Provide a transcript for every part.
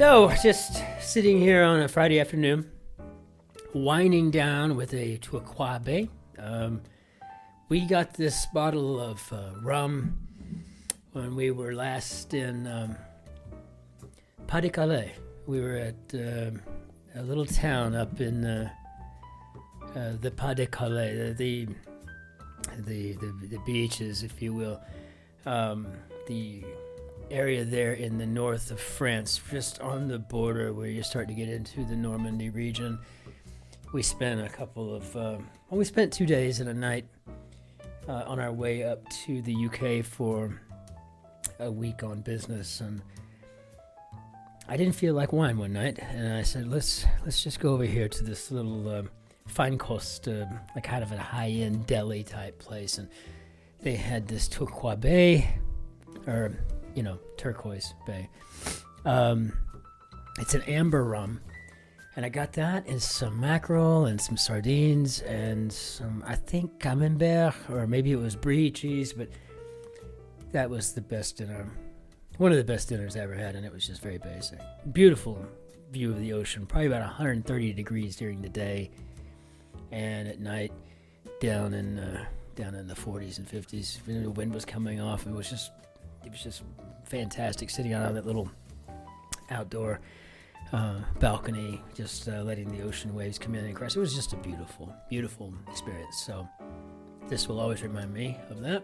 So, just sitting here on a Friday afternoon, winding down with a Turquoise. We got this bottle of rum when we were last in Pas-de-Calais. We were at a little town up in the Pas-de-Calais, the beaches, if you will. The area there in the north of France, just on the border where you start to get into the Normandy region. We spent we spent 2 days and a night on our way up to the UK for a week on business, and I didn't feel like wine one night, and I said, let's just go over here to this little fine cost, like kind of a high-end deli type place, and they had this Turquoise Bay, or Turquoise Bay. It's an amber rum, and I got that and some mackerel and some sardines and some, I think, camembert, or maybe it was brie cheese, but that was the best dinner, one of the best dinners I ever had, and it was just very basic. Beautiful view of the ocean, probably about 130 degrees during the day, and at night down in the 40s and 50s. The wind was coming off. It was just fantastic sitting out on that little outdoor balcony, just letting the ocean waves come in and crash. It was just a beautiful, beautiful experience. So this will always remind me of that.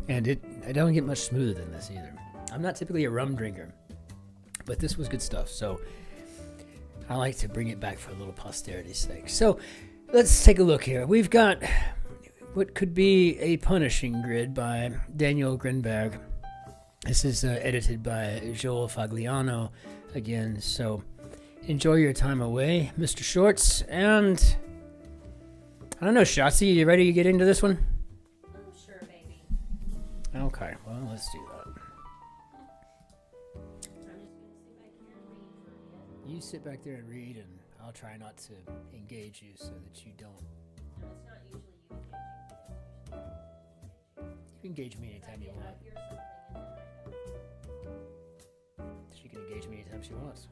And I don't get much smoother than this either. I'm not typically a rum drinker, but this was good stuff. So I like to bring it back for a little posterity's sake. So let's take a look here. We've got what could be a punishing grid by Daniel Grinberg. This is edited by Joel Fagliano again. So enjoy your time away, Mr. Shorts. And I don't know, Shotzi, you ready to get into this one? Sure, baby. Okay, well, let's do that. You sit back there and read, and I'll try not to engage you so that you don't. No, it's not usually you engaging. You engage me anytime you want. Hear something and then She can engage me anytime she wants.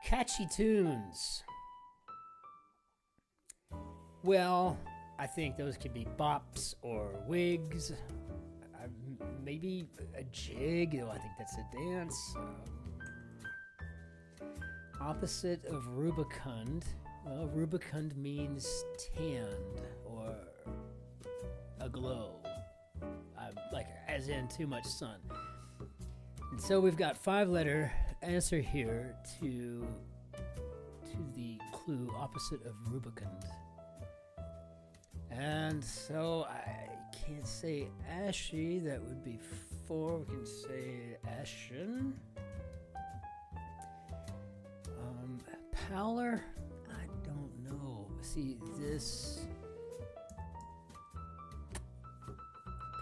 Catchy tunes. Well, I think those could be bops or wigs. Maybe a jig. Oh, I think that's a dance. Opposite of rubicund. Well, rubicund means tanned or aglow, like as in too much sun. And so we've got 5-letter answer here to the clue opposite of rubicund. And so I can't say ashy, that would be 4. We can say ashen. Pallor? I don't know. See, this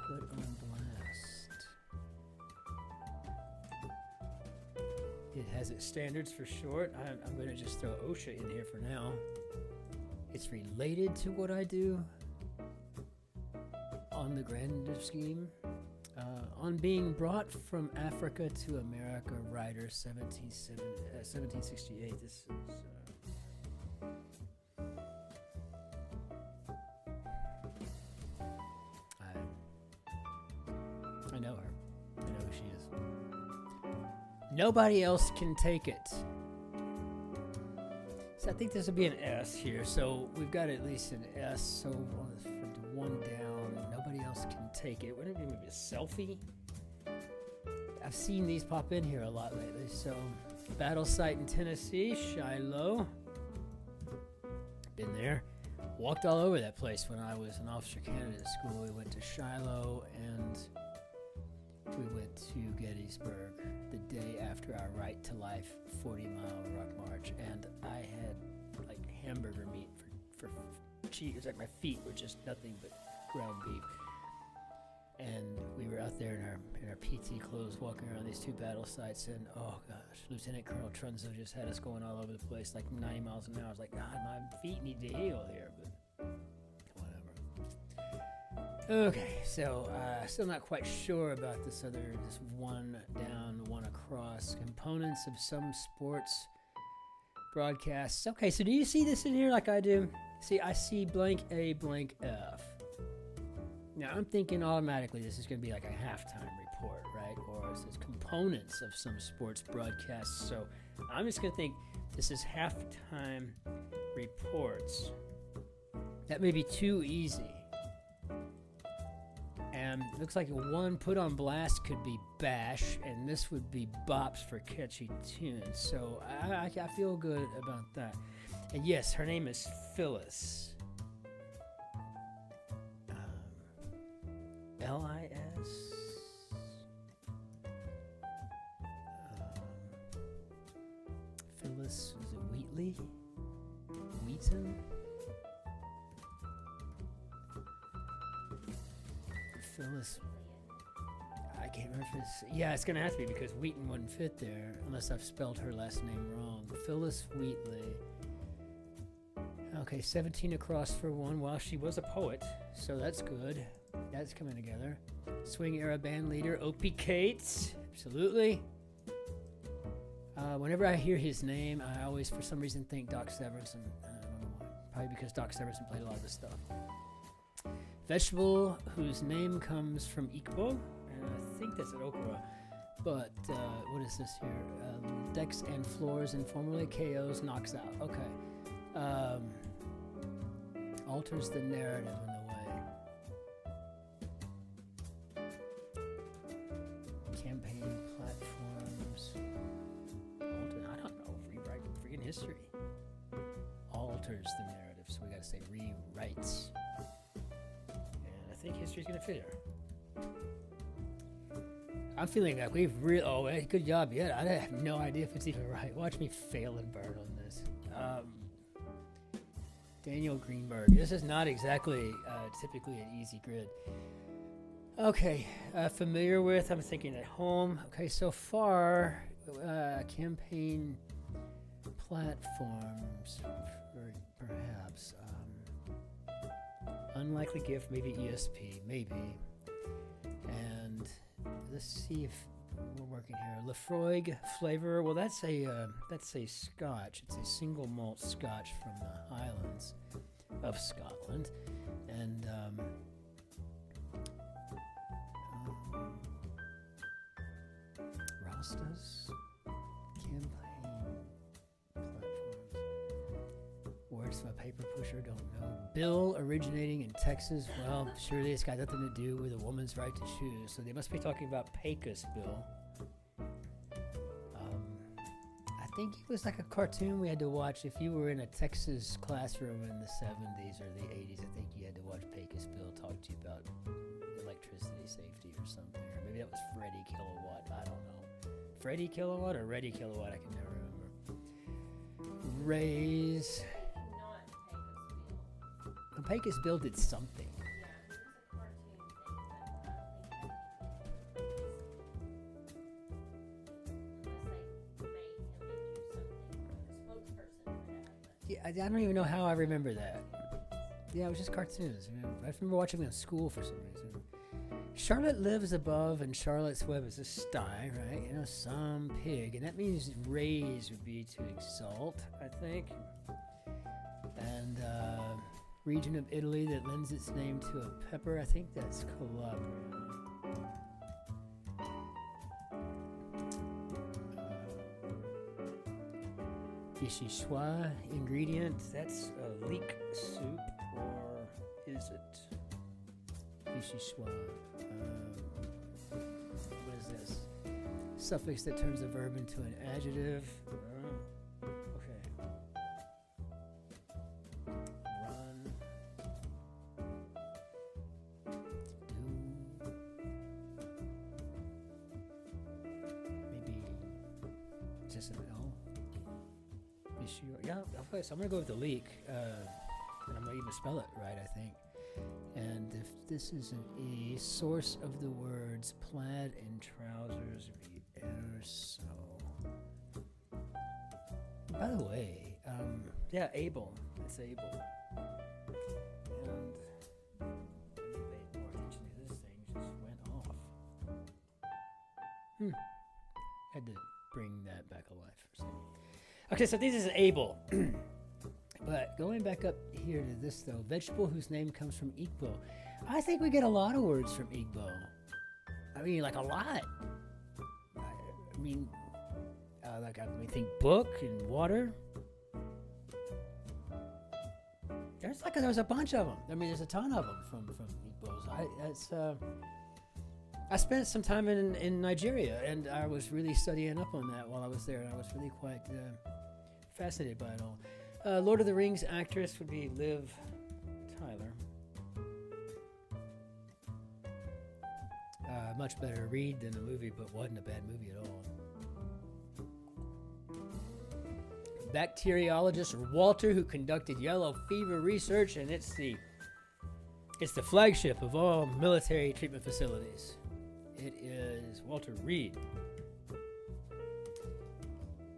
put on blast. It has its standards for short. I'm going to just throw OSHA in here for now. It's related to what I do on the grander scheme. On being brought from Africa to America, writer 1768. This is. I know her. I know who she is. Nobody else can take it. So I think this will be an S here. So we've got at least an S. So for the one down, nobody else can take it. Wouldn't it be maybe a selfie? I've seen these pop in here a lot lately. So battle site in Tennessee, Shiloh. Been there. Walked all over that place when I was an officer candidate at school. We went to Shiloh and we went to Gettysburg the day after our Right to Life 40-mile rock march, and I had like hamburger meat for cheese. It was like my feet were just nothing but ground beef. And we were out there in our PT clothes walking around these 2 battle sites, and oh gosh, Lieutenant Colonel Trunzo just had us going all over the place like 90 miles an hour. I was like, God, my feet need to heal here, but whatever. Okay, so still not quite sure about this one down, one across. Components of some sports broadcasts. Okay, so do you see this in here like I do? See, I see blank A, blank F. Now, I'm thinking automatically this is going to be like a halftime report, right? Or it says components of some sports broadcasts. So I'm just going to think this is halftime reports. That may be too easy. And looks like one put on blast could be bash, and this would be bops for catchy tunes. So I feel good about that. And yes, her name is Phyllis. L-I-S. Phyllis, is it Wheatley? Wheaton? Phyllis. I can't remember if it's... Yeah, it's going to have to be because Wheaton wouldn't fit there unless I've spelled her last name wrong. Phyllis Wheatley. Okay, 17 across for one. Well, she was a poet, so that's good. That's coming together. Swing era band leader, Opie Cates. Absolutely. Whenever I hear his name, I always, for some reason, think Doc Severinsen. I don't know why. Probably because Doc Severinsen played a lot of this stuff. Vegetable whose name comes from Igbo, and I think that's an okra. But what is this here? Decks and floors and formerly KOs knocks out. Okay. Alters the narrative in the way. Campaign platforms. I don't know. Rewrite freaking history. Alters the narrative, so we gotta say rewrites. And I think history's gonna fit here. I'm feeling like we've really. Good job. Yeah, I have no idea if it's even right. Watch me fail and burn on this. Daniel Greenberg. This is not exactly typically an easy grid. Okay, familiar with. I'm thinking at home. Okay, so far, campaign platforms, perhaps. Unlikely gift, maybe ESP, maybe. And let's see if we're working here. Lefroy flavor. Well, that's a Scotch. It's a single malt Scotch from the Highlands of Scotland, and Rastas campaign platforms. Words from a paper pusher. Don't know. Bill originating in Texas. Well, surely it's got nothing to do with a woman's right to choose. So they must be talking about Pecos Bill. I think it was like a cartoon we had to watch. If you were in a Texas classroom in the 70s or the 80s, I think you had to watch Pecos Bill talk to you about electricity safety or something. Or maybe that was Freddie Kilowatt. I don't know. Freddie Kilowatt or Reddy Kilowatt? I can never remember. Raise. Not Pecos Bill. Pecos Bill did something. Yeah, I don't even know how I remember that. Yeah, it was just cartoons. I remember watching them in school for some reason. Charlotte lives above, and Charlotte's Web is a sty, right? You know, some pig, and that means raise would be to exalt, I think. And region of Italy that lends its name to a pepper. I think that's Calabria. Vichyssoise ingredient, that's a leek soup, or is it Vichyssoise? What is this? Suffix that turns a verb into an adjective. Okay. Run. Do. Maybe just an L. Yeah, okay, so I'm gonna go with the leek, and I'm gonna even spell it right, I think. And if this is an E, source of the words plaid and trousers would be so. By the way, yeah, able. It's able. And more Had to bring that back alive for a second. Okay, so this is able. But going back up here to this, though, vegetable whose name comes from Igbo. I think we get a lot of words from Igbo. I mean, like a lot. I mean, I think book and water. There's a bunch of them. I mean, there's a ton of them from Igbos. I spent some time in Nigeria, and I was really studying up on that while I was there, and I was really quite fascinated by it all. Lord of the Rings actress would be Liv Tyler. Much better read than a movie, but wasn't a bad movie at all. Bacteriologist Walter, who conducted yellow fever research, and it's the flagship of all military treatment facilities. It is Walter Reed.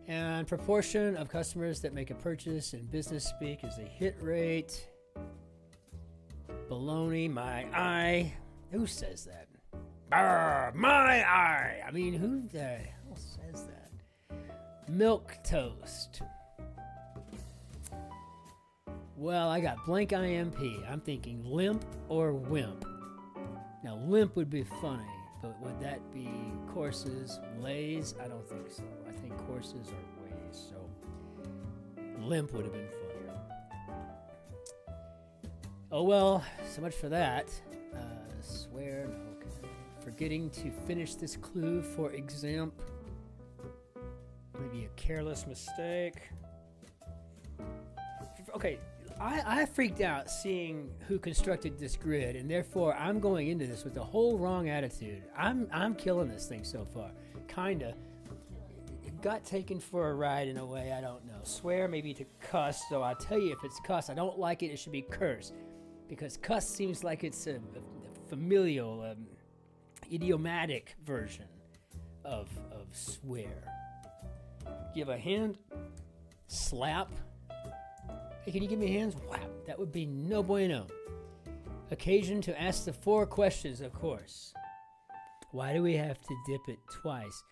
And proportion of customers that make a purchase in business speak is a hit rate. Baloney, my eye. Who says that? Brr, my eye. I mean, who the hell says that? Milk toast. Well, I got blank IMP. I'm thinking limp or wimp. Now, limp would be funny, but would that be courses, lays? I don't think so. I think courses are ways, so limp would have been funnier. Oh well, so much for that. Swear, okay. Forgetting to finish this clue for example. Maybe a careless mistake. Okay, I freaked out seeing who constructed this grid, and therefore I'm going into this with the whole wrong attitude. I'm killing this thing so far. Kinda. It got taken for a ride in a way I don't know. Swear maybe to cuss, so I'll tell you if it's cuss. I don't like it, it should be curse. Because cuss seems like it's a familial, idiomatic version of swear. Give a hand, slap. Hey, can you give me hands? Wow, that would be no bueno. Occasion to ask the 4 questions, of course. Why do we have to dip it twice?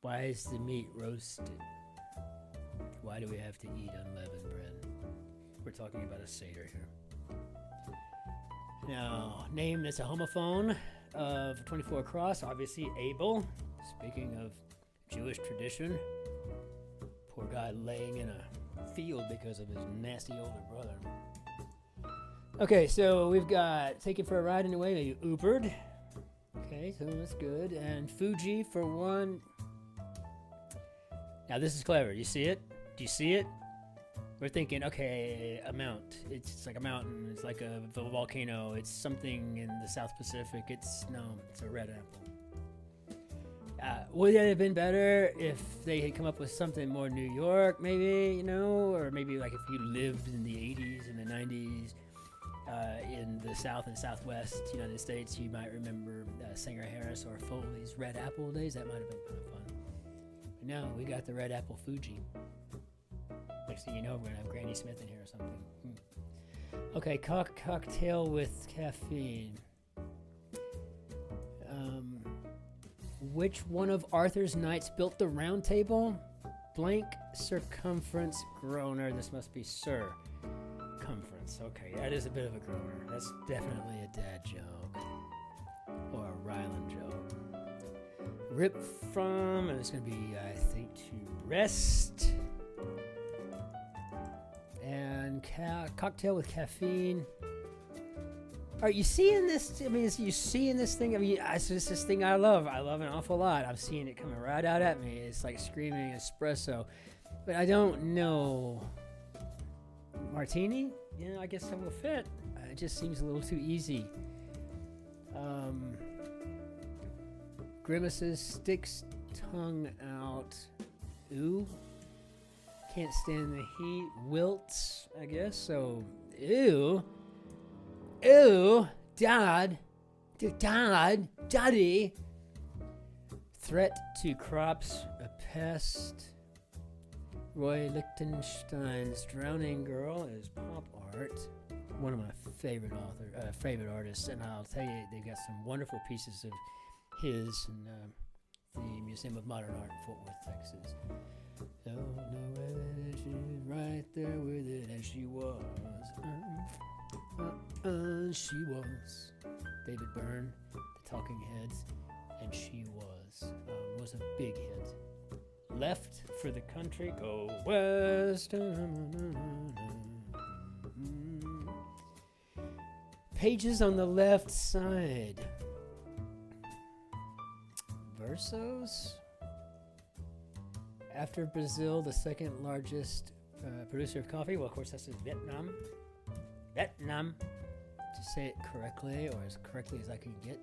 Why is the meat roasted? Why do we have to eat unleavened bread? We're talking about a Seder here. Now, name that's a homophone of 24 Cross, obviously Abel. Speaking of Jewish tradition, poor guy laying in a field because of his nasty older brother. Okay, so we've got taken for a ride in a way, maybe Ubered. Okay, so that's good. And Fuji for 1. Now this is clever. You see it? Do you see it? We're thinking, okay, a mount. It's like a mountain. It's like a volcano. It's something in the South Pacific. It's a red apple. Would it have been better if they had come up with something more New York, maybe, or maybe like if you lived in the 80s and the 90s in the South and Southwest United States, you might remember Sanger Harris or Foley's Red Apple days. That might have been kind of fun. But no, we got the Red Apple Fuji. Next thing you know, we're going to have Granny Smith in here or something. Okay, cocktail with caffeine. Which one of Arthur's knights built the round table? Blank circumference groaner. This must be circumference. Okay, that is a bit of a groaner. That's definitely a dad joke. Or a Ryland joke. Rip from, and it's going to be, I think, to rest. And cocktail with caffeine. Are you seeing this? I mean, you seeing this thing? I mean, it's just this thing I love. I love an awful lot. I'm seeing it coming right out at me. It's like screaming espresso. But I don't know. Martini? I guess that will fit. It just seems a little too easy. Grimaces, sticks tongue out. Ooh. Can't stand the heat. Wilts, I guess. So, ew. Ew, Daddy. Threat to crops, a pest. Roy Lichtenstein's Drowning Girl is pop art. One of my favorite artists, and I'll tell you, they've got some wonderful pieces of his, and the Museum of Modern Art in Fort Worth, Texas. Don't know whether she's right there with it, and she was. She was. David Byrne, The Talking Heads, and she was a big hit. Left for the country, go west. Pages on the left side. Versos. After Brazil, the second largest producer of coffee. Well, of course, that's in Vietnam. Vietnam. To say it correctly, or as correctly as I can get.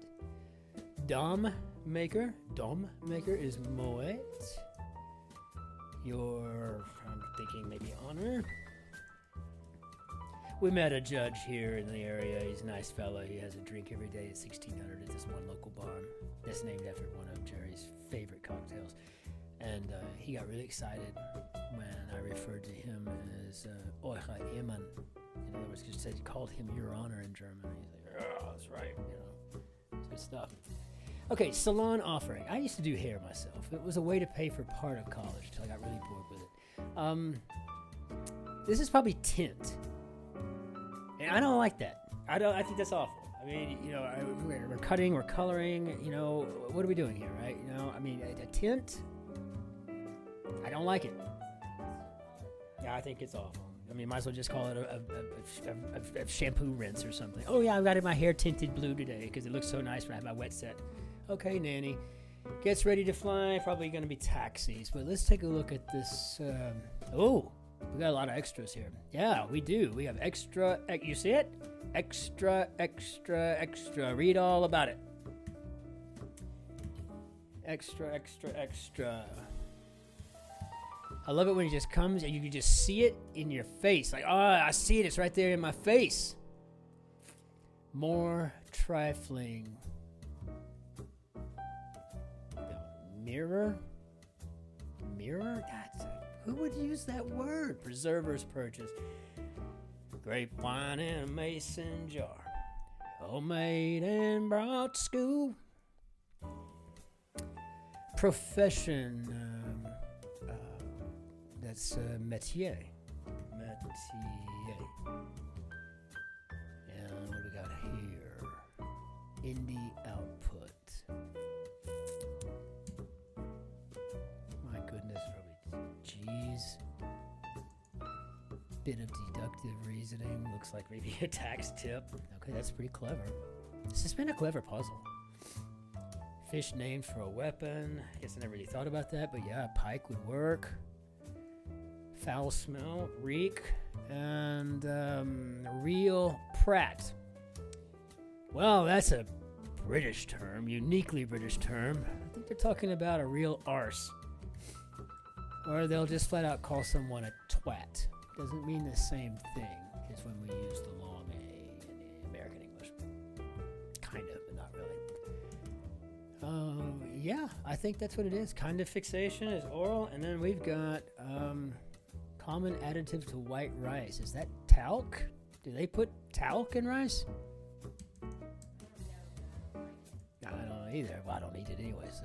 Dom maker. Dom maker is Moet. I'm thinking maybe honor. We met a judge here in the area. He's a nice fella. He has a drink every day at 1600 at this one local bar that's named after one of Jerry's favorite cocktails. And he got really excited when I referred to him as Euer Ehrmann. In other words, just said, called him Your Honor in German. He's like, oh, that's right. It's good stuff. Okay, salon offering. I used to do hair myself. It was a way to pay for part of college until I got really bored with it. This is probably tint. And I don't like that. I think that's awful. I mean, we're cutting, we're coloring, what are we doing here, right? I mean, a tint, I don't like it. Yeah, I think it's awful. I mean, might as well just call it a shampoo rinse or something. Oh, yeah, I've got my hair tinted blue today because it looks so nice when I have my wet set. Okay, Nanny. Gets ready to fly. Probably going to be taxis. But let's take a look at this. We got a lot of extras here. Yeah, we do. We have extra. You see it? Extra, extra, extra. Read all about it. Extra, extra, extra. I love it when it just comes and you can just see it in your face. Like, I see it. It's right there in my face. More trifling. Mirror? Who would use that word? Preserver's purchase. Grape wine in a mason jar. Homemade and brought to school. Profession. That's métier. Métier. And what do we got here? Indie output. My goodness, probably G's. Bit of deductive reasoning. Looks like maybe a tax tip. Okay, that's pretty clever. This has been a clever puzzle. Fish named for a weapon. I guess I never really thought about that, but yeah, a pike would work. Foul smell, reek, and real Pratt. Well, that's a British term, uniquely British term. I think they're talking about a real arse. Or they'll just flat out call someone a twat. Doesn't mean the same thing as when we use the long A in the American English. Kind of, but not really. Yeah, I think that's what it is. Kind of fixation is oral, and then we've got common additive to white rice. Is that talc? Do they put talc in rice? I don't know either. Well, I don't eat it anyway, so.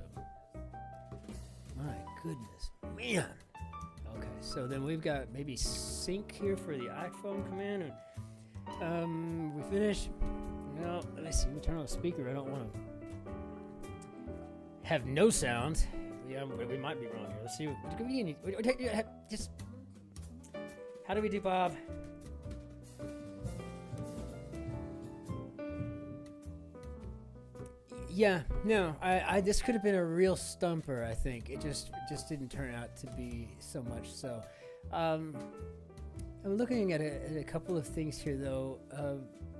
My goodness. Man. Okay, so then we've got maybe sync here for the iPhone command. And, we finished. Well, let me see. We turn on the speaker. I don't want to have no sound. Yeah, we might be wrong here. Let's see. Just. How do we do, Bob? Yeah, no, I this could have been a real stumper, I think. It just didn't turn out to be so much so. I'm looking at a couple of things here, though.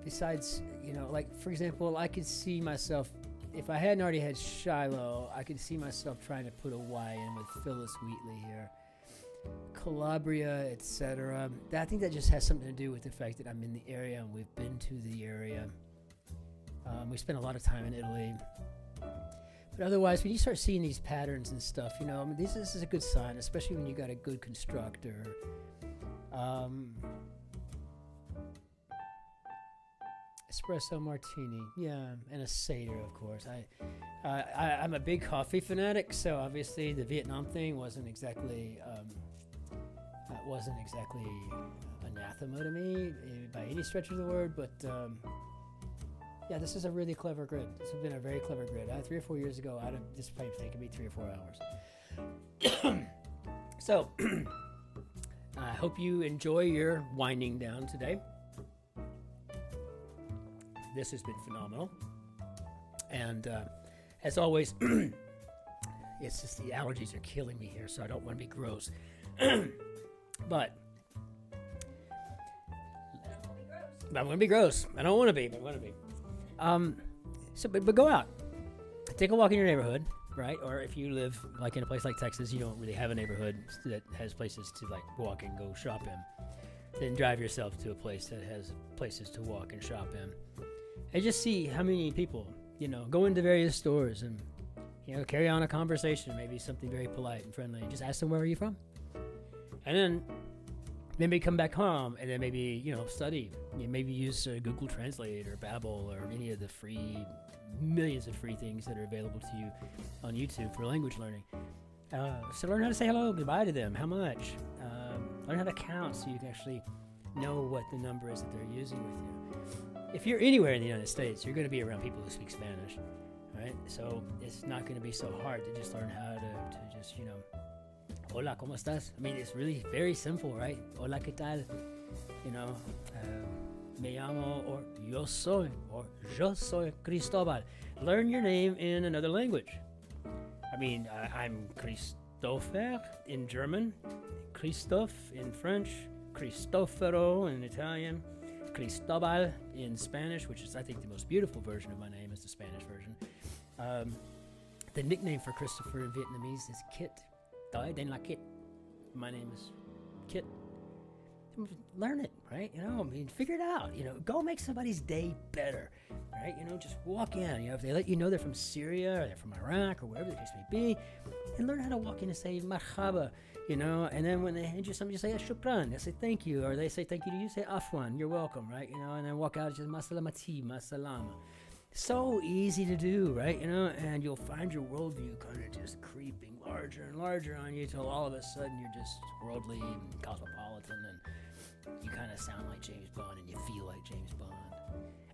Besides, like, for example, I could see myself, if I hadn't already had Shiloh, I could see myself trying to put a Y in with Phyllis Wheatley here. Calabria, etc. I think that just has something to do with the fact that I'm in the area and we've been to the area. We spent a lot of time in Italy. But otherwise, when you start seeing these patterns and stuff, this is a good sign, especially when you got a good constructor. Espresso martini, yeah, and a cider, of course. I'm a big coffee fanatic, so obviously the Vietnam thing wasn't exactly anathema to me by any stretch of the word. But yeah, this is a really clever grid. This has been a very clever grid. 3 or 4 years ago, this probably taken me 3 or 4 hours. So I hope you enjoy your winding down today. This has been phenomenal. And as always, it's just the allergies are killing me here, so I don't want to be gross. But I'm going to be gross. I don't want to be, but I want to be. But go out. Take a walk in your neighborhood, right? Or if you live like in a place like Texas, you don't really have a neighborhood that has places to like walk and go shop in. Then drive yourself to a place that has places to walk and shop in. And just see how many people, go into various stores and, carry on a conversation, maybe something very polite and friendly, and just ask them, where are you from? And then maybe come back home and then maybe, study. Maybe use Google Translate or Babbel or any of the millions of free things that are available to you on YouTube for language learning. So learn how to say hello, goodbye to them, how much. Learn how to count so you can actually know what the number is that they're using with you. If you're anywhere in the United States, you're going to be around people who speak Spanish, right? So it's not going to be so hard to just learn how to just, hola, ¿cómo estás? I mean, it's really very simple, right? Hola, ¿qué tal? Me llamo, or yo soy Cristobal. Learn your name in another language. I mean, I'm Christopher in German, Christophe in French, Cristoforo in Italian, Cristobal in Spanish, which is, I think, the most beautiful version of my name is the Spanish version. The nickname for Christopher in Vietnamese is Kit. Tôi tên là Kit. My name is Kit. Learn it, right? Figure it out. Go make somebody's day better, right? Just walk in. If they let you know they're from Syria or they're from Iraq or wherever the case may be, and learn how to walk in and say marhaba, and then when they hand you something, you say shukran. They say thank you, or they say thank you to you, say afwan, you're welcome, right? And then walk out and just masalamati, masalama. So easy to do, right? And you'll find your worldview kind of just creeping larger and larger on you till all of a sudden you're just worldly and cosmopolitan, and you kind of sound like James Bond and you feel like James Bond.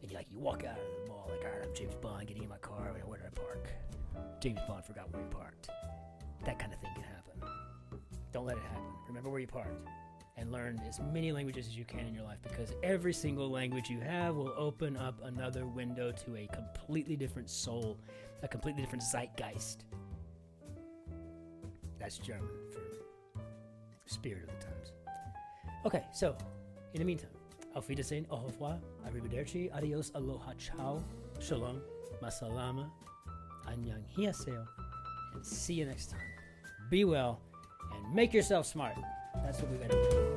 And you walk out of the mall like, all right, I'm James Bond, getting in my car, where did I park? James Bond forgot where he parked. That kind of thing can happen. Don't let it happen. Remember where you parked. And learn as many languages as you can in your life, because every single language you have will open up another window to a completely different soul, a completely different zeitgeist. That's German for spirit of the times. Okay, so in the meantime, auf Wiedersehen, au revoir, arrivederci, adios, aloha, ciao, shalom, masalama, annyeonghaseyo, and see you next time. Be well and make yourself smart. That's what we got to do.